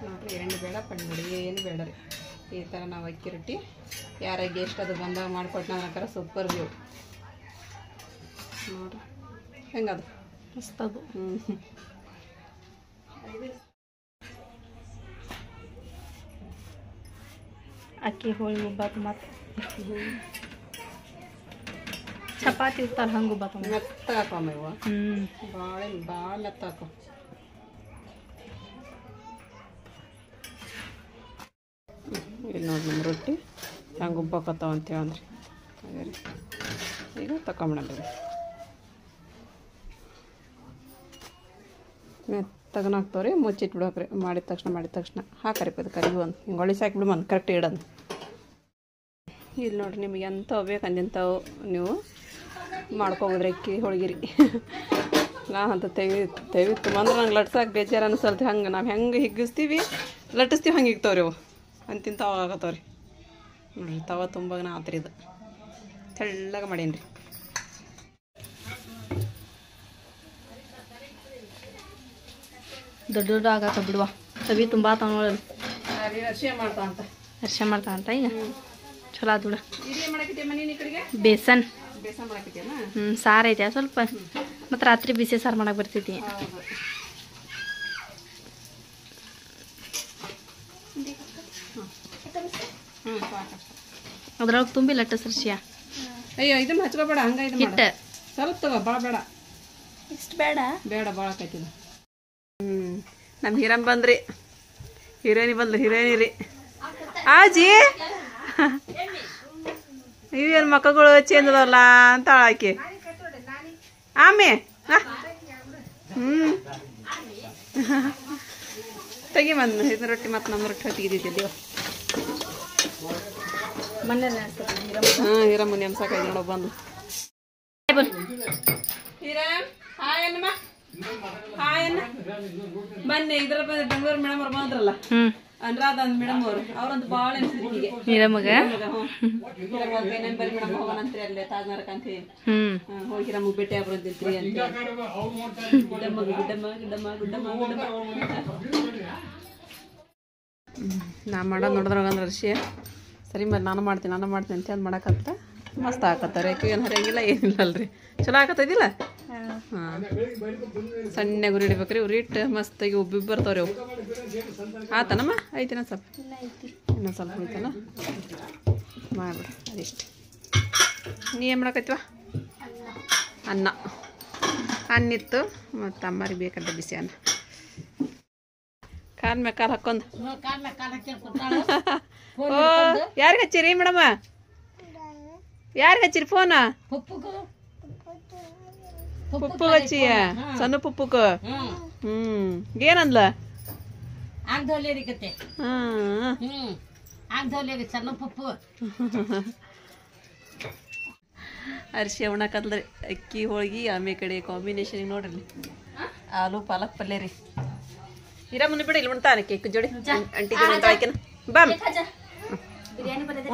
ನೋಡ್ರಿ ಎಣ್ಣೆ ಬೇಡ ಪಣ್ಣಿ ಏನು ಬೇಡ ರೀ. ಈ ಥರ ನಾವು ಅಕ್ಕಿ ರೊಟ್ಟಿ ಯಾರ ಗೆಸ್ಟ್ ಅದು ಬಂದಾಗ ಮಾಡಿಕೊಟ್ಟು ನಾವು ಸೂಪರ್ ವ್ಯೂ ನೋಡ್ರಿ ಹೆಂಗದು ಮಸ್ತದು. ಅಕ್ಕಿ ಹೋಳಿಗೆ ಉಬ್ಬಾತು ಮತ್ತೆ ಚಪಾತಿ ಇರ್ತಾರ ಹಂಗೆ ಉಬ್ಬಾತು ಮೆತ್ತ ಹಾಕಮ್ಮ ಇವ. ಭಾಳ ಮೆತ್ತ ಹಾಕೋ. ಇಲ್ಲಿ ನೋಡಿ ನಮ್ಮ ರೊಟ್ಟಿ ಹೆಂಗೆ ಉಬ್ಬಾಕತ್ತಾವ ಅಂತೇಳಿ ಅಂದ್ರೆ ಅದೇ ರೀ. ಈಗ ತಗೊಂಬಿಡೋಣ. ಮೆತ್ತಗನ ಹಾಕ್ತಾವ್ರಿ. ಮುಚ್ಚಿಟ್ಬಿಡೋಕ್ರಿ. ಮಾಡಿದ ತಕ್ಷಣ ಹಾಕರಿ ಅದು ಕರಿಗೂ ಒಂದು ಹಿಂಗೆ ಒಳಿಸಿ ಹಾಕಿಬಿಡು ಒಂದು ಕರೆಕ್ಟ್ ಇಡೋದು. ಇಲ್ಲಿ ನೋಡಿರಿ ನಿಮಗೆ ಎಂಥವು ಬೇಕು ಅಂದಿಂಥವು ನೀವು ಮಾಡ್ಕೊಬೋದ್ರಿ ಅಕ್ಕಿ ಹೋಳಿಗೆ ರೀ. ನಾ ಅಂತ ತೆವಿತ್ತು ಅಂದ್ರೆ ನಂಗೆ ಲಟ್ಸಕ್ಕೆ ಬೇಜಾರು ಅನ್ಸಲ್ತಿ. ಹಂಗೆ ನಾವು ಹೆಂಗೆ ಹಿಗ್ಗಿಸ್ತೀವಿ ಲಟ್ಟಿಸ್ತೀವಿ ಹಂಗೆ ಹಿಗ್ತಾವ್ರಿ ಅವು ಅಂತಿಂತವು ಆಗತ್ತವ್ರಿ. ನೋಡಿರಿ ತವ ತುಂಬಾಗನ ಆತ್ರಿ ಇದು. ತೆಳ್ಳಗ ಮಾಡೀನಿ ರೀ. ದೊಡ್ಡ ದೊಡ್ಡ ಆಗಾಕ ಬಿಡುವ ತವಿ ತುಂಬ ಆತಾವ ನೋಡೋದು. ಅರ್ಶಿಯ ಮಾಡ್ತಾವಂತ. ಅರ್ಶಿಯ ಮಾಡ್ತಾವಂತ ಈಗ ಚಲೋ ಆತು ಬಿಡು. ಇದೇ ಮಾಡಕತ್ತೀಯಮ್ಮ ನೀನು ಈ ಕಡೆಗೆ? ಬೇಸನ್ ಮಾಡಕತ್ತೀಯನ? ಸಾರು ಐತೆ ಸ್ವಲ್ಪ. ಮತ್ತು ರಾತ್ರಿ ಬಿಸಿ ಸಾರು ಮಾಡಕ್ಕೆ ಬರ್ತೈತಿ. ಅದ್ರೊಳಗೆ ತುಂಬಿ ಲಟ್ಟಸ್ ಅರ್ಶಿಯ. ಅಯ್ಯೋ ಇದನ್ನ ಹಚ್ಕೋಬೇಡ, ಹಂಗ ಇದು ಹಿಟ್ಟು ಸ್ವಲ್ಪ ತಗೋ. ಭಾಳ ಬೇಡ. ಇಷ್ಟು ಬೇಡ ಭಾಳ ಆಕೈತಿ. ನಮ್ಮ ಹೀರಮ್ಮ ಬಂದ್ರಿ. ಹೀರೋಯಿನಿ ಬಂದ್ರಿ. ಹೀರೋಯಿನಿ ರೀ ಆಜಿ. ಇವೇನು ಮಕ್ಕಳು ಚೇಂಜ್ ಅದಾವಲ್ಲ ಅಂತ ಆಕೆ ಆಮೆ. ತೆಗಿ ಬಂದು ಇದನ್ನ ರೊಟ್ಟಿ ಮತ್ತು ನಮ್ಮ ರೊಟ್ಟಿ ತೆಗಿದಿದ್ದಿಲ್ಲ. ಹೀರಮ್ಮ ನೆಮ್ಸಕಾಯ್ತು ನೋಡೋ ಬಂದು. ಬನ್ನಿ ಇದ್ರ ಬೆಂಗಳೂರು ಮೇಡಮ್ ಅವ್ರು ಬಂದ್ರಲ್ಲ ಅನುರಾಧ ಅಂದ್ ಮೇಡಮ್ ಅವರು. ಅವ್ರಂತೂ ಭಾಳ ಅನ್ಸಿದ್ರಿಗೆ ಹೀರಮ್ಮಗ ಬರಿ ಮೇಡಮ್ ಹೋಗೋಣಂತ್ರಿ ಅಲ್ಲೇ ತಾಜ್ನರಕ ಅಂತ ಹೇಳಿ ಹೋಗಿ ನಮಗೆ ಭೇಟಿ ಆಗ್ಬರಂತಿರ್ತೀರಿ ಅಂತ. ಗುಡ್ಡಮ್ಮ ಗುಡ್ಡಮ್ಮ ಗುಡ್ಡಮ್ಮ ಗುಡ್ಡಮ್ಮ ಗುಡ್ಡಮ್ಮ. ನಾ ಮಾಡೋದು ನೋಡಿದ್ರ ಅಂದ್ರೆ ಅರ್ಶಿ ಸರಿ మరి ನಾನು ಮಾಡ್ತೀನಿ ಅಂತ ಅಂದ್ ಮಾಡಕತ್ತ ಮಸ್ತ್ ಹಾಕತ್ತಾರೆ. ಯಾಕೆ ಏನು ಹರಿಯಂಗಿಲ್ಲ ಏನಿಲ್ಲ ಅಲ್ರಿ. ಚಲೋ ಹಾಕತ್ತೈದಿಲ್ಲ? ಹಾಂ ಸಣ್ಣ ಉರಿ ಹಿಡಿಬೇಕ್ರಿ. ಉರಿ ಇಟ್ಟು ಮಸ್ತಾಗಿ ಉಬ್ಬಿ ಬರ್ತಾವ್ರಿ ಅವು. ಆತನಮ್ಮ? ಐತಿನ ಸ್ವಲ್ಪ ಇನ್ನೊಂದು ಸ್ವಲ್ಪ ಐತಲ್ಲ ಮಾಡ್ಬಿಡು ಅದಿಷ್ಟು. ನೀ ಏನು ಮಾಡಕತ್ತೀವ? ಅನ್ನಿತ್ತು ಮತ್ತು ಅಮ್ಮರಿಗೆ ಬೇಕಂತ ಬಿಸಿ ಅನ್ನ. ಕಾಲ್ ಮ್ಯಾಗ ಕಾಲು ಹಾಕೊಂಡ್ ಓ ಯಾರಿಗೆ ಹಚ್ಚಿರಿ ಮೇಡಮ್ಮ? ಯಾರಿಗೆ ಹಚ್ಚಿರಿ ಫೋನ? ಪುಪ್ಪು ಹಚ್ಚಿಯ? ಸಣ್ಣ ಪುಪ್ಪುಕ ಏನಂದ್ಲ? ಅರ್ಶಿ ಉಣ್ಣಕತ್ಲರಿ. ಅಕ್ಕಿ ಹೋಳಿಗೆ ಆಮೇಲೆ ಕಡೆ ಕಾಂಬಿನೇಷನ್ ನೋಡ್ರಿ. ಆಲೂ ಪಾಲಕ್ ಪಲ್ಯ ರೀ. ಹಿರಮ್ಮನ ಬಿಡಿ ಇಲ್ಲಿ ಉಣ್ತಾನೆ ಕೇಕ್ ಜೋಡಿ ಅಂಟಿ ಜೋಡಿ ಅಂತ ಆಯ್ಕೆನ. ಬಾ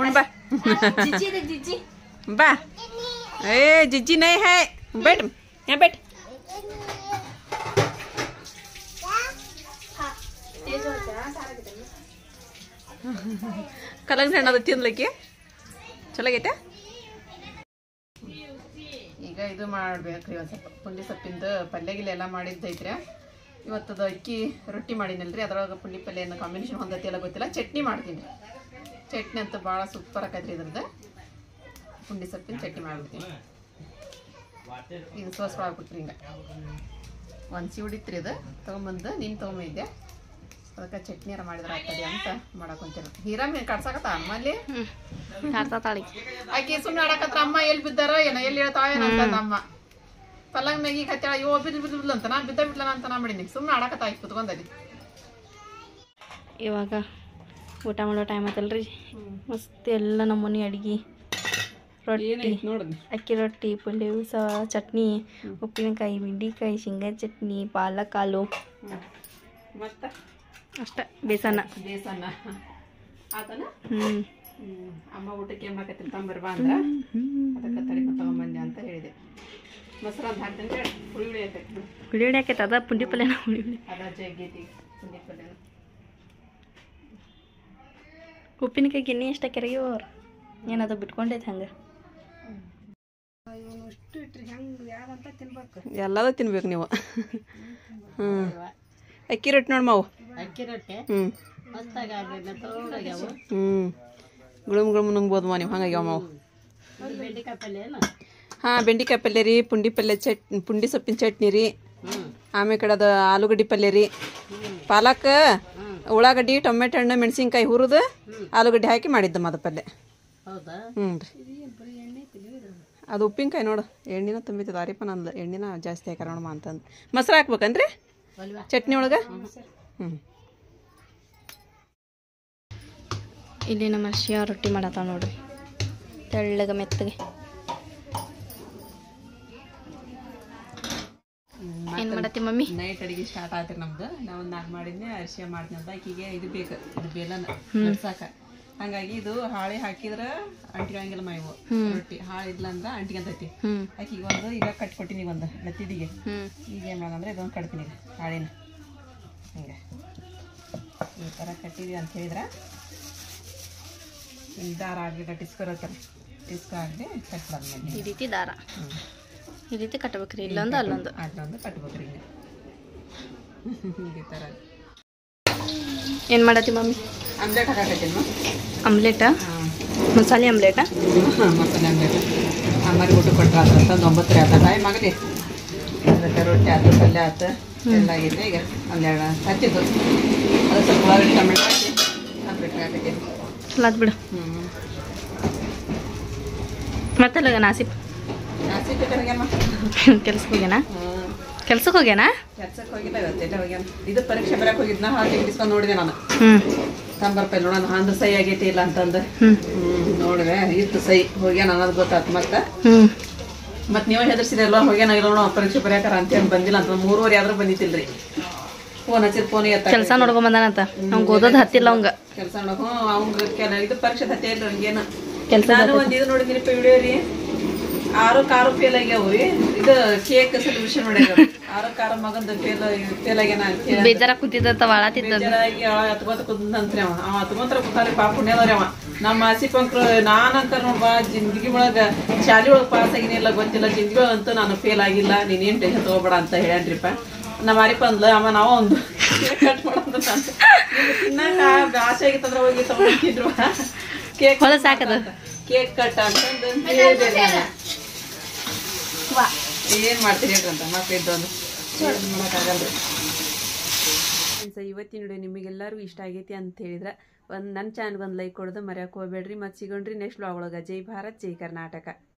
ಉಣ್ ಬಾ ಬಾ. ಏ ಜಿಜ್ಜಿ ನೈ ಹೈ बैठ यहाँ बैठ. ಕಲಂಗಡಿ ಹಣ್ಣು ಅದು ತಿನ್ಲಿಕ್ಕೆ ಚಲೋ ಆಗೈತೆ. ಈಗ ಇದು ಮಾಡ್ಬೇಕ್ರಿ ಒಂದು ಸ್ವಲ್ಪ ಪುಂಡಿ ಸೊಪ್ಪಿಂದು ಪಲ್ಯ ಗಿಲ್ಯ ಎಲ್ಲ ಮಾಡಿದ್ದೈತ್ರಿ. ಇವತ್ತದು ಅಕ್ಕಿ ರೊಟ್ಟಿ ಮಾಡಿನಲ್ರಿ ಅದ್ರೊಳಗೆ ಪುಂಡಿ ಪಲ್ಯ ಕಾಂಬಿನೇಷನ್ ಹೊಂದತಿ ಎಲ್ಲ ಗೊತ್ತಿಲ್ಲ. ಚಟ್ನಿ ಮಾಡ್ತೀನಿ ರೀ. ಚಟ್ನಿ ಅಂತೂ ಭಾಳ ಸೂಪರ್ ಆಕೈತ್ರಿ. ಇದ್ರದ್ದು ಪುಂಡಿ ಸೊಪ್ಪಿನ ಚಟ್ನಿ ಮಾಡ್ಬಿಡ್ತೀನಿ. ಇದು ಸೋಸ್ ಮಾಡ್ಬಿಟ್ರಿ. ಹಿಂಗೆ ಒಂದು ಸಿವುಡಿತ್ರಿ ಇದು ತೊಗೊಂಬಂದು ನೀನು ತೊಗೊಂಬಂದಿದ್ದೆ. ಅದಕ್ಕೆ ಚಟ್ನಿಯಾರ ಮಾಡಿದ್ರೆ ಆಗ್ತದೆ ಅಂತ ಮಾಡಕೊಂತೀನಿ. ಹೀರಮ್ಮ ಕಡ್ಸಾಕತ್ತ ಅಮ್ಮಲ್ಲಿ ಆಕಿ ಸುಮ್ಮನೆ ಆಡಕತ್ರ. ಅಮ್ಮ ಎಲ್ಲಿ ಬಿದ್ದಾರ ಏನೋ ಎಲ್ಲಿ ಹೇಳ್ತಾವೇನೋ ಅಂತ ಅಮ್ಮ ಪಲ್ಲಂಗ್ ಮ್ಯಾಗಿ ಕತ್ತ ಇವ ಬಿದ್ಲು ಅಂತ ನಾನು ಬಿದ್ದ ಬಿಡ್ಲ ಅಂತ ನಾ ಮಾಡೀನಿ. ಸುಮ್ಮನೆ ಆಡಕತ್ತ ಆಕಿ ಕುತ್ಕೊಂಡಲ್ಲಿ. ಇವಾಗ ಊಟ ಮಾಡೋ ಟೈಮ್ ಆತಲ್ರಿ ಮಸ್ತ್ ಎಲ್ಲ ನಮ್ಮನೆ ಅಡ್ಗೆ ರೊಟ್ಟಿ ನೋಡ್ರಿ ಅಕ್ಕಿ ರೊಟ್ಟಿ ಪುಂಡಿ ಚಟ್ನಿ ಉಪ್ಪಿನಕಾಯಿ ಬೆಂಡಿಕಾಯಿ ಶೇಂಗಾ ಚಟ್ನಿ ಪಾಲಕ್ ಹಾಲು ಮತ್ತೆ ಅಷ್ಟೇ ಬೇಸನ್ನ ಆತನ ಹ್ಞೂ ಅಮ್ಮ ಊಟಕ್ಕೆ ಏನು ಮಾಡಕತ್ತೀನಿ ತಂಬರ್ಬಾ ಅಂದ್ರೆ ಅದಕ್ಕೆ ತಡಿಪ ತಗೊಂಬಂದೆ ಅಂತ ಹೇಳಿದೆ ಮೊಸರು ಅಂತ ಹಾಕ್ತೀನಿ ಹೇಳಿ ಹುಳಿ ಹುಳಿ ಆಕೈತಿ ಹುಳಿ ಹುಳಿ ಆಕೈತೆ ಅದ ಪುಂಡಿ ಪಲ್ಯನ ಹುಳಿ ಹುಳಿ ಅದ ಜಗ್ಗೈತಿ ಪುಂಡಿ ಪಲ್ಯ ಉಪ್ಪಿನಕಾಯಿ ಗಿನ್ನಿ ಎಷ್ಟು ಕೆರೆಗೆ ಅವ್ರು ಏನದು ಬಿಟ್ಕೊಂಡೈತೆ ಹಂಗೆ ಇವನು ಅಷ್ಟು ಇಟ್ರಿ ಹೆಂಗೆ ಯಾವ್ದಂತ ತಿನ್ಬೇಕು ಎಲ್ಲದೂ ತಿನ್ಬೇಕು ನೀವು ಹ್ಞೂ ಅಕ್ಕಿ ರೊಟ್ಟಿ ನೋಡಿ ಮಾವು ಅಕ್ಕಿ ರೊಟ್ಟಿ ಹ್ಞೂ ಹ್ಞೂ ಗುಳುಮ್ ಗುಳುಮ್ ನುಂಗ್ಬೋದು ನೀವು ಹಂಗಾಗ್ಯಾವ ಮಾವು ಬೆಂಡೆಕಾಯಿ ಪಲ್ಯ ಹಾಂ ಬೆಂಡೆಕಾಯಿ ಪಲ್ಯ ರೀ ಪುಂಡಿ ಪಲ್ಯ ಪುಂಡಿ ಸೊಪ್ಪಿನ ಚಟ್ನಿ ರೀ ಆಮೇಲೆ ಕಡೆ ಅದು ಆಲೂಗಡ್ಡೆ ಪಲ್ಯ ರೀ ಪಾಲಕ್ ಉಳ್ಳಾಗಡ್ಡಿ ಟೊಮೆಟೊ ಹಣ್ಣು ಮೆಣಸಿನ್ಕಾಯಿ ಹುರಿದು ಆಲೂಗಡ್ಡೆ ಹಾಕಿ ಮಾಡಿದ್ದಮ್ಮ ಅದು ಪಲ್ಯ ಹೌದಾ ಹ್ಞೂ ರೀ ಅದು ಉಪ್ಪಿನಕಾಯಿ ನೋಡು ಎಣ್ಣಿನ ತುಂಬಿತದ ಅರಿಪ ನಂದು ಎಣ್ಣಿನ ಜಾಸ್ತಿ ಹಾಕ್ಯಾರ ನೋಡಮ್ಮ ಅಂತಂದು ಮೊಸರು ಹಾಕ್ಬೇಕನ್ರಿ ಚಟ್ನಿ ಒಳಗೆ ಹ್ಞೂ ಇಲ್ಲಿ ನಮ್ಮ ಶಿವ ರೊಟ್ಟಿ ಮಾಡತ್ತಾವ ನೋಡ್ರಿ ತೆಳ್ಳಗ ಮೆತ್ತಗೆ ಏನು ಮಾಡತ್ತಿ ಮಮ್ಮಿ ನೈಟ್ ಅಡಿಗೆ ಸ್ಟಾರ್ಟ್ ಆಯ್ತು ನಮ್ದು ನಾವು ಒಂದು 4 ಮಾಡಿದ್ನೆ ಅರಿಶಿನ ಮಾಡಿದ್ನಿ ಅಂತ ಆಕಿಗೆ ಇದು ಬೇಕು ಇದು ಬೇಲನ ನಡ್ಸಾಕ ಹಂಗಾಗಿ ಇದು ಹಾಳೆ ಹಾಕಿದ್ರೆ ಅಂಟಿಗಂಗಿಲ್ಲ ಮಾ ಇವು ರೊಟ್ಟಿ ಹಾಳೆ ಇಲ್ಲ ಅಂದ್ರೆ ಅಂಟಿಗಂತೈತಿ ಆಕಿಗೆ ಒಂದು ಈಗ ಕಟ್ಕೊಟ್ಟಿನಿ ಒಂದು ಲತ್ತಿದಿಗೆ ಈಗ ಏನು ಮಾಡೋದಂದ್ರೆ ಇದೊಂದು ಕಟ್ತೀನಿ ಹಾಳಿನ ಹಿಂಗೆ ಈ ಥರ ಕಟ್ಟಿದ್ವಿ ಅಂತ ಹೇಳಿದ್ರೆ ದಾರ ಆಗಲಿ ಟಿಸ್ಕೊರತ್ತಾರೆ ಟಿಸ್ಕೊ ಆಗಲಿ ಕಟ್ಬಿಡೋದು ಈ ರೀತಿ ದಾರ ಈ ರೀತಿ ಕಟ್ಬೇಕ್ರಿ ಇಲ್ಲೊಂದು ಅಲ್ಲೊಂದು ಅಲ್ಲೊಂದು ಕಟ್ಬೇಕ್ರಿ ಹಿಂಗೆ ಈ ಥರ ಏನು ಮಾಡತ್ತಿ ಮಮ್ಮಿ ಆಮ್ಲೆಟ್ ಹಾಕಾಕತ್ತೀನಿ ಆಮ್ಲೆಟಾ ಮಸಾಲೆ ಆಮ್ಲೆಟಾ ಮಸಾಲೆ ಆಮ್ಲೆಟ್ ಅಮ್ಮರಿಗೆ ಊಟ ಕೊಟ್ಟರೆ ಅಂತಂದು 9 ಆತ ಟೈಮ್ ಆಗಲಿ ಅದಕ್ಕೆ ರೊಟ್ಟಿ ಆಯ್ತು ಪಲ್ಯ ಆಯ್ತು ಎಲ್ಲ ಆಗೈತೆ ಈಗ ಒಂದೆರಡು ಹಚ್ಚಿದ್ದು ಅದು ಸ್ವಲ್ಪ ಉಳ್ಳಾಗಡ್ಡಿ ಟೊಮೆಟೊ ಹಾಕಿ ಆಮ್ಲೆಟ್ ಹಾಕತ್ತೀನಿ ಚಲೋ ಆತ್ ಬಿಡು ಮತ್ತೆಲ್ಲ ನಾಸಿಪ್ ನಾಸಿಟ್ಟು ಕಡೆಗಮ್ಮ ಕೆಲ್ಸಕ್ಕೆ ಹೋಗ್ಯಾನ ಕೆಲ್ಸಕ್ಕೆ ಹೋಗ್ಯಾನ ಕೆಲ್ಸಕ್ಕೆ ಹೋಗಿಲ್ಲ ಇವತ್ತೆಲ್ಲ ಹೋಗ್ಯಾನ ಇದು ಪರೀಕ್ಷೆ ಬರಕ್ಕೆ ಹೋಗಿದ್ನ ಹಾಕಿ ಬಿಡಿಸ್ಕೊಂಡು ನೋಡಿದೆ ನಾನು ತಂಬರ್ಪಾಯಿ ನೋಡೋಣ ಅಂದು ಸೈ ಆಗೈತಿ ಇಲ್ಲ ಅಂತಂದು ನೋಡಿದೆ ಇತ್ತು ಸೈ ಹೋಗ್ಯಾನ ಅನ್ನೋದು ಗೊತ್ತಾಯ್ತು ಮತ್ತೆ ನೀವು ಹೆದರ್ಸಿದೆಲ್ಲ ಹೋಗ್ಯಾನ ಇಲ್ಲ ನೋಡೋ ಪರೀಕ್ಷೆ ಬರೆಯಾಕಾರ ಅಂತೇಳಿ ಬಂದಿಲ್ಲ ಅಂತ 3:30 ಆದ್ರೂ ಬಂದಿತ್ತಿಲ್ರಿ ಫೋನ್ ಹಚ್ಚಿದ ಫೋನ್ ಕೆಲಸ ನೋಡ್ಕೊಂಡ್ ಬಂದಾನಂತ ಅವ್ಗೆ ಓದೋದು ಹತ್ತಿಲ್ಲ ಅವಂಗ ಕೆಲಸ ನೋಡ್ಕೊ ಅವ್ನ ಇದು ಪರೀಕ್ಷೆ ಹತ್ತೇ ಇಲ್ಲ ಹಂಗೇನು ಕೆಲಸ ನಾನು ಒಂದು ಇದು ನೋಡಿದಿನಿ ವಿಡಿಯೋ ರೀ 6 ಕಾರು ಫೇಲ್ ಆಗ್ಯಾವ್ರಿ ಇದು ಕೇಕ್ ಸೆಲೆಬ್ರೇಷನ್ ಮಾಡ್ಯಾರ 6 ಕಾರು ಮಗಂದು ಫೇಲ್ ಆಗ್ಯಾನ ಬೇಜಾರ ಕೂತಿದ್ದ ಬಾಳತಿದ್ದ ಬೇಜಾರಾಗಿ ಹತ್ಕೋತ ಕುಂತಂತ್ರಿ ಅವ ಹತ್ಕೊಂತರ ಕೂತಾರಿ ಪಾಪ ಪುಣ್ಯದವ್ರಿ ಅವ ನಮ್ಮ ಆಸಿಪಂಕ್ರು ನಾನಂತ ನೋಡ್ಬಾ ಜಿಂದಗಿ ಒಳಗ ಶಾಲೆ ಒಳಗೆ ಪಾಸ್ ಆಗಿನಿಲ್ಲ ಗೊತ್ತಿಲ್ಲ ಜಿಂದಗಿ ಒಳಗಂತೂ ನಾನು ಫೇಲ್ ಆಗಿಲ್ಲ ನೀನೇನ್ ಟೆನ್ಷನ್ ತಗೋಬೇಡ ಅಂತ ಹೇಳ್ಯಾನ್ರಿಪ್ಪ ನಮ್ಮ ಅರಿಪ ಅಂದ್ಲ ಅಮ್ಮ ನಾವ ಒಂದು ಕಟ್ ಮಾಡೋದು ತಿನ್ನಾಕ ಆಸೆ ಆಗಿತ್ತಂದ್ರ ಹೋಗಿ ತಗೊಂಡಿದ್ರು ಕೇಕ್ ಹೊಲ ಸಾಕದ ಕೇಕ್ ಕಟ್ ಅಂತಂದು ಏನ್ ಮಾಡ್ತೀರಿ ಹೇಳ್ರಿ ಅಂತ ಮಕ್ಕಳಿದ್ದೊಂದು ಮಾಡೋಕ್ಕಾಗಲ್ರಿ ಇವತ್ತಿನ ವಿಡಿಯೋ ನಿಮಗೆಲ್ಲರಿಗೂ ಇಷ್ಟ ಆಗೈತಿ ಅಂತ ಹೇಳಿದ್ರೆ ನನ್ನ ಚಾನಲ್ಗೆ ಒಂದು ಲೈಕ್ ಕೊಡೋದು ಮರ್ಯಾಕೆ ಹೋಗ್ಬೇಡ್ರಿ ಮತ್ತೆ ಸಿಗೋಣ್ರಿ ನೆಕ್ಸ್ಟ್ ವ್ಲಾಗ್ ಒಳಗೆ ಜೈ ಭಾರತ್ ಜೈ ಕರ್ನಾಟಕ.